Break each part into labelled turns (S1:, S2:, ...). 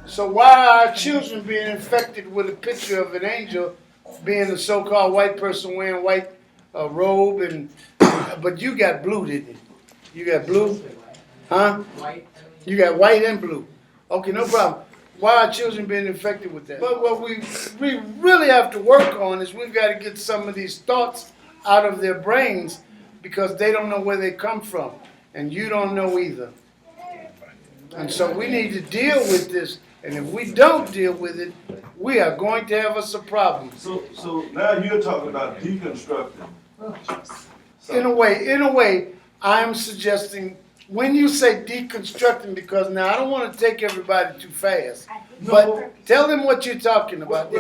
S1: So why are our children being infected with a picture of an angel being a so-called white person wearing white robe but you got blue, didn't you? You got blue? Huh? You got white and blue. Okay, no problem. Why are children being infected with that? But what we really have to work on is we've got to get some of these thoughts out of their brains because they don't know where they come from. And you don't know either. And so we need to deal with this. And if we don't deal with it, we are going to have us a problem.
S2: So now you're talking about deconstructing.
S1: In a way, I'm suggesting when you say deconstructing, because now I don't want to take everybody too fast, but tell them what you're talking about.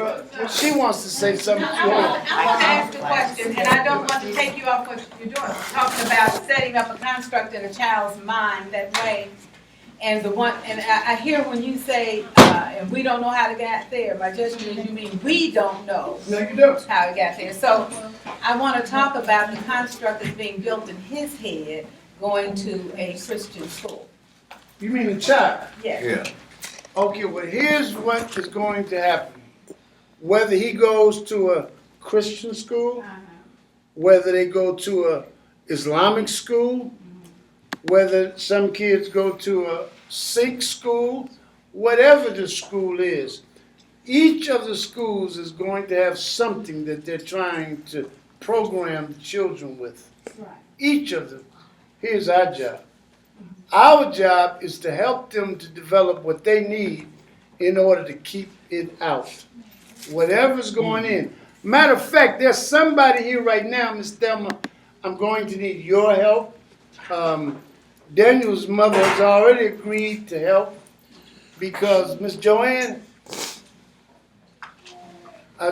S1: She wants to say something.
S3: I want to ask a question, and I don't want to take you off what you're doing. Talking about setting up a construct in a child's mind that way. And I hear when you say, and we don't know how to get there. My judgment is you mean we don't know how it got there. So I want to talk about the construct that's being built in his head going to a Christian school.
S1: You mean the child?
S3: Yes.
S4: Yeah.
S1: Okay, well here's what is going to happen. Whether he goes to a Christian school, whether they go to a Islamic school, whether some kids go to a Sikh school, whatever the school is, each of the schools is going to have something that they're trying to program the children with.
S3: Right.
S1: Each of them. Here's our job. Our job is to help them to develop what they need in order to keep it out. Whatever's going in. Matter of fact, there's somebody here right now, Miss Thelma, I'm going to need your help. Daniel's mother has already agreed to help because Miss Joanne,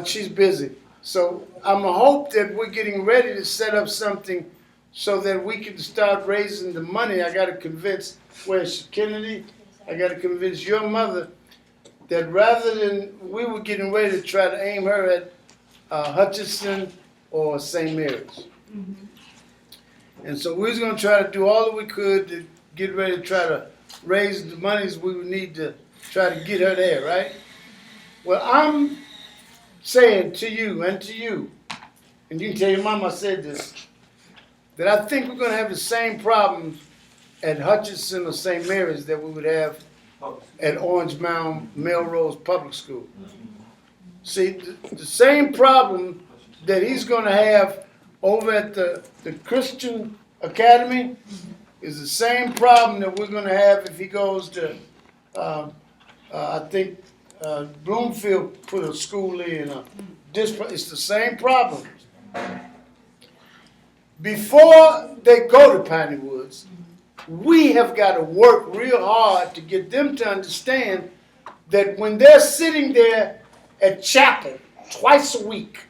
S1: she's busy. So I'm going to hope that we're getting ready to set up something so that we can start raising the money. I got to convince, where's Kennedy? I got to convince your mother that rather than, we were getting ready to try to aim her at Hutchinson or St. Mary's. Mm-hmm. And so we was going to try to do all that we could to get ready to try to raise the monies we would need to try to get her there, right? Well, I'm saying to you, and you can tell your mama I said this, that I think we're going to have the same problems at Hutchinson or St. Mary's that we would have at Orange Mound Melrose Public School. See, the same problem that he's going to have over at the Christian Academy is the same problem that we're going to have if he goes to, I think Bloomfield put a school in. It's the same problem. Before they go to Piney Woods, we have got to work real hard to get them to understand that when they're sitting there at chapel twice a week,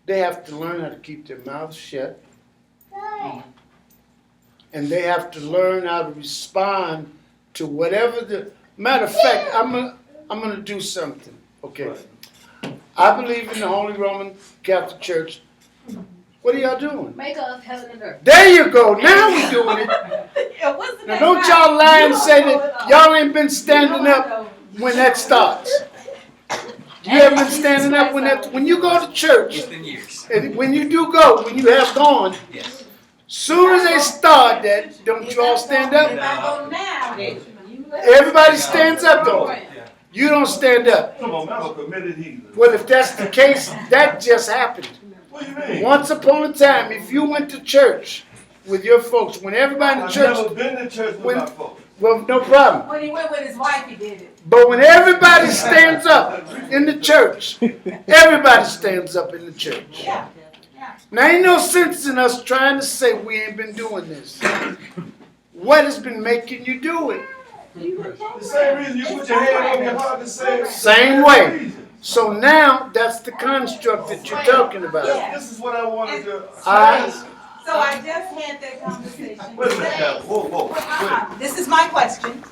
S1: they have to learn how to keep their mouths shut. And they have to learn how to respond to whatever the... Matter of fact, I'm gonna do something, okay? I believe in the Holy Roman Catholic Church. What are y'all doing?
S5: Make us heaven and earth.
S1: There you go. Now we're doing it. Now don't y'all lie and say that y'all ain't been standing up when that starts. You haven't been standing up when you go to church.
S4: It's been years.
S1: And when you do go, when you have gone,
S4: Yes.
S1: soon as they start that, don't you all stand up? Everybody stands up though. You don't stand up.
S2: Come on, I'm a committed heathen.
S1: Well, if that's the case, that just happened.
S2: What do you mean?
S1: Once upon a time, if you went to church with your folks, when everybody in the church,
S2: I've never been to church with my folks.
S1: well, no problem.
S3: When he went with his wife, he did it.
S1: But when everybody stands up in the church, everybody stands up in the church.
S3: Yeah.
S1: Now, ain't no sense in us trying to say we ain't been doing this. What has been making you do it?
S2: The same reason you put your hand on your heart to say.
S1: Same way. So now that's the construct that you're talking about.
S2: This is what I wanted to.
S3: So I just had that conversation.
S2: Wait a minute now. Whoa. Wait.
S3: This is my question.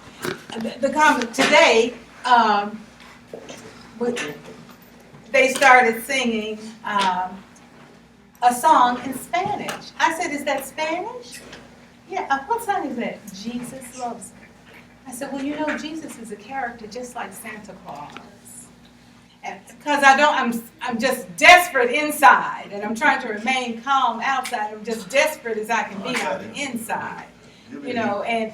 S3: The comment today, they started singing a song in Spanish. I said, "Is that Spanish?" Yeah. What song is that? Jesus loves me. I said, well, you know, Jesus is a character just like Santa Claus. And because I'm just desperate inside, and I'm trying to remain calm outside. I'm just desperate as I can be on the inside, you know. And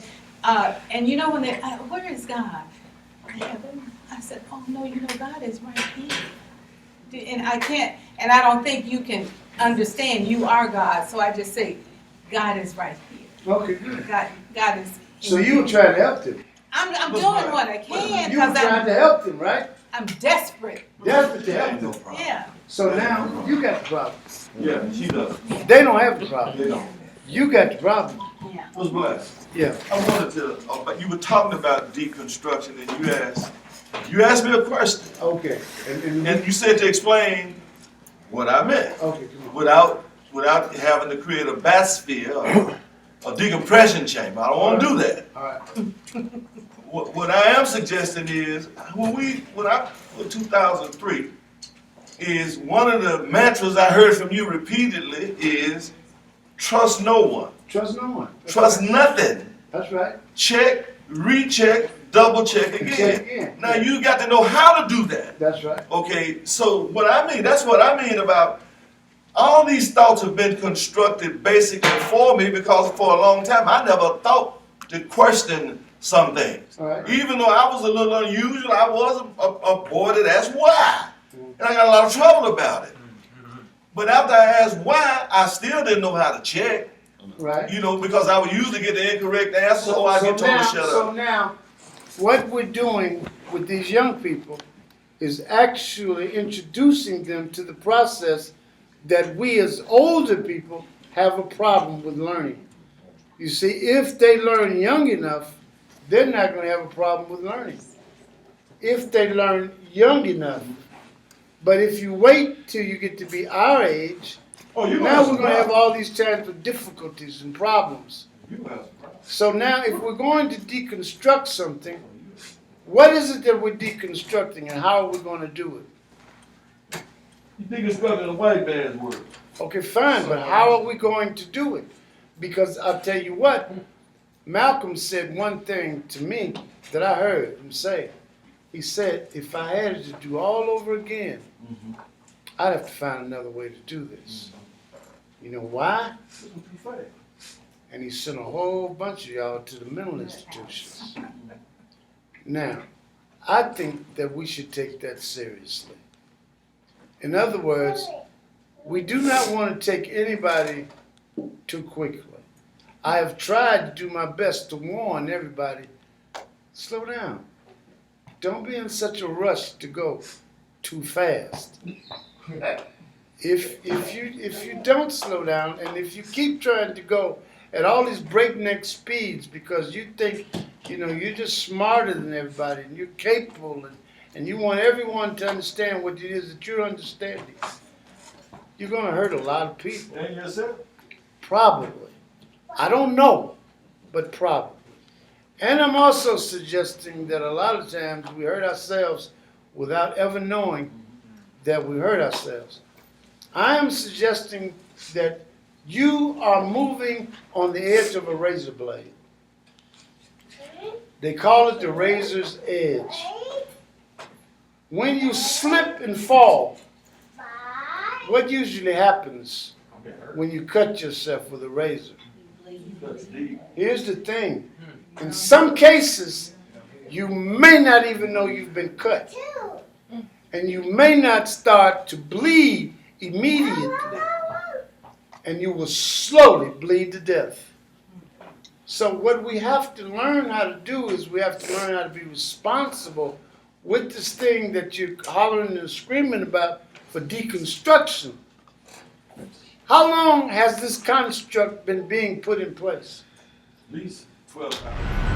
S3: you know when they, where is God? Heaven. I said, oh no, you know God is right here. And I can't, and I don't think you can understand. You are God, so I just say, God is right here.
S1: Okay, good.
S3: God is.
S1: So you were trying to help them.
S3: I'm doing what I can
S1: You were
S3: because
S1: trying to help them, right?
S3: I'm desperate.
S1: Desperate to help them.
S3: Yeah.
S1: So now you got the problem.
S2: Yeah, she does.
S1: They don't have the problem.
S2: They don't.
S1: You got the problem.
S3: Yeah.
S2: Was blessed.
S1: Yeah.
S2: I wanted to, you were talking about deconstruction and you asked me a question.
S1: Okay.
S2: And you said to explain what I meant.
S1: Okay, come on.
S2: Without having to create a bathysphere or a decompression chamber. I don't want to do that.
S1: All right.
S2: What I am suggesting is, when 2003, is one of the mantras I heard from you repeatedly is, trust no one.
S1: Trust no one. That's
S2: Trust
S1: right.
S2: nothing.
S1: That's right.
S2: Check, recheck, double check
S1: And
S2: again.
S1: check again.
S2: Now you got to know how to do that.
S1: That's right.
S2: Okay, so that's what I mean about all these thoughts have been constructed basically for me because for a long time I never thought to question some things.
S1: All right.
S2: Even though I was a little unusual, I was a boy that asked why. And I got a lot of trouble about it. But after I asked why, I still didn't know how to check.
S1: Right.
S2: You know, because I would usually get the incorrect answer, so I get told to shut
S1: So
S2: up.
S1: now, what we're doing with these young people is actually introducing them to the process that we as older people have a problem with learning. You see, if they learn young enough, they're not going to have a problem with learning. If they learn young enough. But if you wait till you get to be our age, now we're going to have all these kinds of difficulties and problems. So now if we're going to deconstruct something, what is it that we're deconstructing and how are we going to do it?
S2: You deconstructing a white man's word.
S1: Okay, fine, but how are we going to do it? Because I'll tell you what, Malcolm said one thing to me that I heard him say. He said, if I had it to do all over again, I'd have to find another way to do this. You know why? And he sent a whole bunch of y'all to the mental institutions. Now, I think that we should take that seriously. In other words, we do not want to take anybody too quickly. I have tried to do my best to warn everybody, slow down. Don't be in such a rush to go too fast. If you don't slow down and if you keep trying to go at all these breakneck speeds because you think, you know, you're just smarter than everybody and you're capable and you want everyone to understand what it is that you're understanding, you're going to hurt a lot of people.
S2: And yourself?
S1: Probably. I don't know, but probably. And I'm also suggesting that a lot of times we hurt ourselves without ever knowing that we hurt ourselves. I am suggesting that you are moving on the edge of a razor blade. They call it the razor's edge. When you slip and fall, what usually happens when you cut yourself with a razor? Here's the thing. In some cases, you may not even know you've been cut. And you may not start to bleed immediately. And you will slowly bleed to death. So what we have to learn how to do is we have to learn how to be responsible with this thing that you're hollering and screaming about for deconstruction. How long has this construct been being put in place?
S2: At least 12 times.